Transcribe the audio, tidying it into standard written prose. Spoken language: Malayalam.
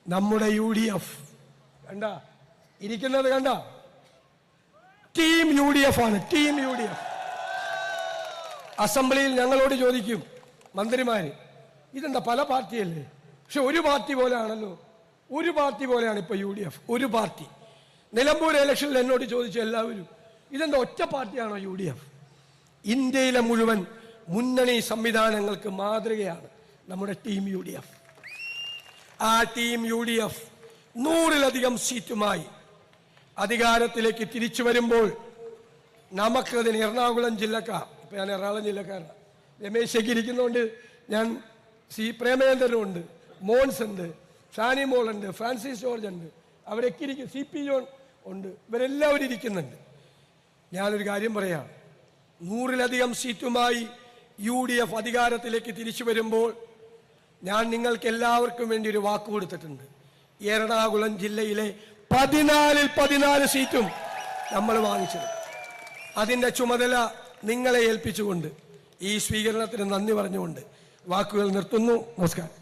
നമ്മുടെ UDF കണ്ട ഇരിക്കുന്നത് കണ്ട ടീം UDF ആണ്. ടീം UDF അസംബ്ലിയിൽ ഞങ്ങളോട് ചോദിക്കും മന്ത്രിമാര്, ഇതെന്താ പല പാർട്ടിയല്ലേ? പക്ഷെ ഒരു പാർട്ടി പോലെയാണല്ലോ. ഒരു പാർട്ടി പോലെയാണ് ഇപ്പൊ UDF. ഒരു പാർട്ടി. നിലമ്പൂർ ഇലക്ഷനിൽ എന്നോട് ചോദിച്ചു എല്ലാവരും, ഇതെന്താ ഒറ്റ പാർട്ടിയാണോ UDF? ഇന്ത്യയിലെ മുഴുവൻ മുന്നണി സംവിധാനങ്ങൾക്ക് മാതൃകയാണ് നമ്മുടെ ടീം UDF. ആ ടീം UDF 100-ലധികം സീറ്റുമായി അധികാരത്തിലേക്ക് തിരിച്ചു വരുമ്പോൾ നമുക്കതിന് എറണാകുളം ജില്ലക്കാർ, ഇപ്പൊ ഞാൻ എറണാകുളം ജില്ലക്കാരാണ്, രമേശയ്ക്ക് ഇരിക്കുന്നതുകൊണ്ട് ഞാൻ പ്രേമചന്ദ്രനുണ്ട്, മോൻസ് ഉണ്ട്, ഷാനി മോളുണ്ട്, ഫ്രാൻസിസ് ജോർജ് ഉണ്ട്, അവരൊക്കെ ഇരിക്കും, CP ജോൺ ഉണ്ട്, ഇവരെല്ലാവരും ഇരിക്കുന്നുണ്ട്. ഞാനൊരു കാര്യം പറയാം, 100-ലധികം സീറ്റുമായി UDF അധികാരത്തിലേക്ക് തിരിച്ചു വരുമ്പോൾ ഞാൻ നിങ്ങൾക്ക് എല്ലാവർക്കും വേണ്ടി ഒരു വാക്ക് കൊടുത്തിട്ടുണ്ട്. എറണാകുളം ജില്ലയിലെ 14-ൽ 14 സീറ്റും നമ്മൾ വാങ്ങിച്ചത്. അതിൻ്റെ ചുമതല നിങ്ങളെ ഏൽപ്പിച്ചുകൊണ്ട് ഈ സ്വീകരണത്തിന് നന്ദി പറഞ്ഞുകൊണ്ട് വാക്കുകൾ നിർത്തുന്നു. നമസ്കാരം.